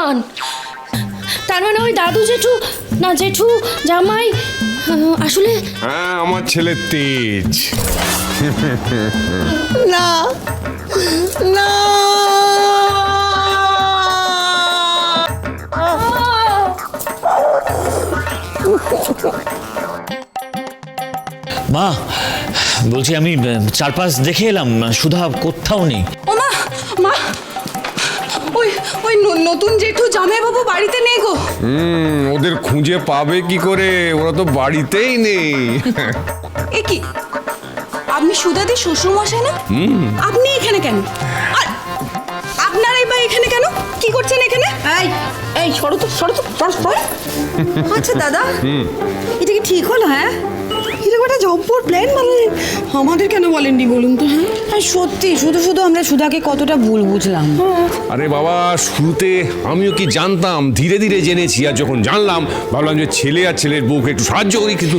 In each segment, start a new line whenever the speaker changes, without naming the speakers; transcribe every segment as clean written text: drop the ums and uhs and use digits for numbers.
সন্তান। তার মানে ওই দাদু জেঠু না জেঠু জামাই আসলে
হ্যাঁ, আমার ছেলে তেজ।
না না
মা, বলছি আমি চারপাশ দেখে এলাম, সুধা কোথাও নেই।
ও মা, মা, ওই ওই নতুন জেঠু জামাইবাবু বাড়িতে নেই গো।
ওদের খুঁজে পাবে কি করে? ওরা তো বাড়িতেই নেই।
এ কি, আপনি সুধাদি শ্বশুর মশাই না? আপনি এখানে কেন? আর আপনারাই বা এখানে কেন? কি করছেন এখানে?
এই এই সরো তো সরো তো সরো সরো। আচ্ছা দাদা, এটা কি ঠিক হলো? হ্যাঁ, এরকম একটা জব্বর প্ল্যান বানালেন, আমাদের কেন বলেননি বলুন তো? হ্যাঁ সত্যি, শুধু শুধু আমরা সুধাকে কতটা ভুল বুঝলাম।
আরে বাবা, শুরুতে আমিও কি জানতাম, ধীরে ধীরে জেনেছি। আর যখন জানলাম ভাবলাম যে ছেলে আর ছেলের বউকে একটু সাহায্য করি, কিন্তু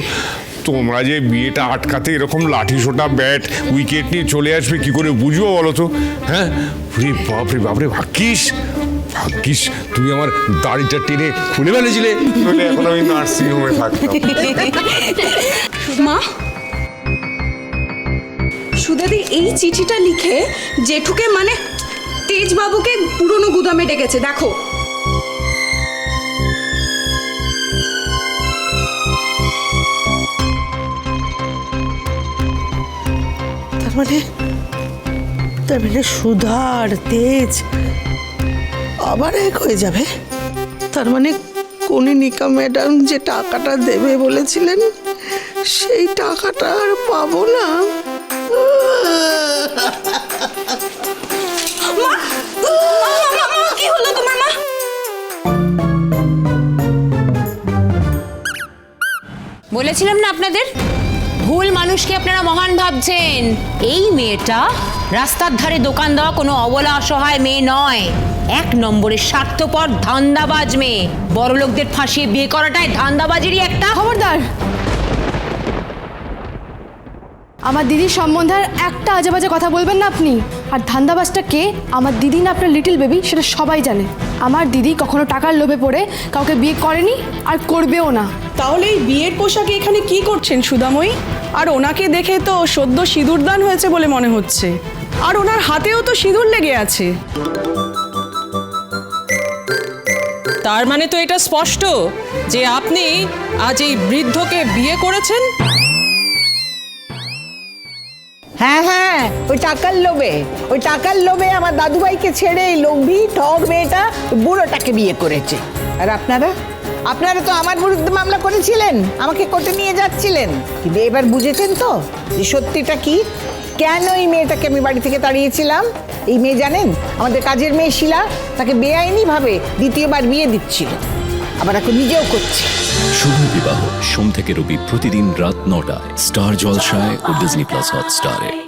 তোমরা যে বিয়েটা আটকাতে এরকম লাঠি সোটা ব্যাট উইকেট নিয়ে চলে আসবে কি করে বুঝবো বলো তো? হ্যাঁ, রে বাপরে বাপরে, ভাগ্যিস ভাগ্যিস তুমি আমার দাড়িটা টেনে খুলে ফেলেছিলে, নইলে এখন আমি নার্সিং হোমে থাকতাম।
মা, সুধাদি এই চিঠিটা লিখে জেঠুকে মানে তেজবাবুকে পুরনো গুদামে ডেকেছে, দেখো।
তার মানে সুধা আর তেজ আবার এক হয়ে যাবে। তার মানে কনিনিকা ম্যাডাম যে টাকাটা দেবে বলেছিলেন, সেই টাকাটা আর পাবো না।
কি হলো তোমার? মা,
বলেছিলাম না আপনাদের, ভুল মানুষকে আপনারা মহান ভাবছেন। এই মেয়েটা রাস্তার ধারে দোকান দেওয়া কোনো অবলা অসহায় মেয়ে নয়, এক নম্বরের স্বার্থপর ধান্দাবাজ মেয়ে। বড় লোকদের ফাঁসিয়ে বিয়ে করাটাই ধান্দাবাজেরই একটা।
খবরদার, আমার দিদির সম্বন্ধে আর একটা আজে বাজে কথা বলবেন না আপনি। আর ধান্দাবাজটা কে? আমার দিদি না আপনার লিটল বেবি, সেটা সবাই জানে। আমার দিদি কখনো টাকার লোভে পড়ে কাউকে বিয়ে করেনি আর করবেও না।
তাহলে এই বিয়ের পোশাকে এখানে কি করছেন সুধাময়ী? আর ওনাকে দেখে তো সদ্য সিঁদুরদান হয়েছে বলে মনে হচ্ছে, আর ওনার হাতেও তো সিঁদুর লেগে আছে। তার মানে তো এটা স্পষ্ট যে আপনি আজ এই বৃদ্ধকে বিয়ে করেছেন।
হ্যাঁ হ্যাঁ, ওই টাকার লোভে আমার দাদুভাইকে ছেড়ে এই লোভী ঠগ মেয়েটা বুড়োটাকে বিয়ে করেছে। আর আপনারা তো আমার বিরুদ্ধে মামলা করেছিলেন, আমাকে কোর্টে নিয়ে যাচ্ছিলেন, কিন্তু এবার বুঝেছেন তো যে সত্যিটা কি, কেন এই মেয়েটাকে আমি বাড়ি থেকে তাড়িয়েছিলাম। এই মেয়ে জানেন, আমাদের কাজের মেয়ে শিলা তাকে বেআইনিভাবে দ্বিতীয়বার বিয়ে দিচ্ছিল, আবার এখন নিজেও করছে।
শুভ বিবাহ সোম থেকে রবি প্রতিদিন রাত ৯টায় স্টার জলসায় ও ডিজনি প্লাস হটস্টারে।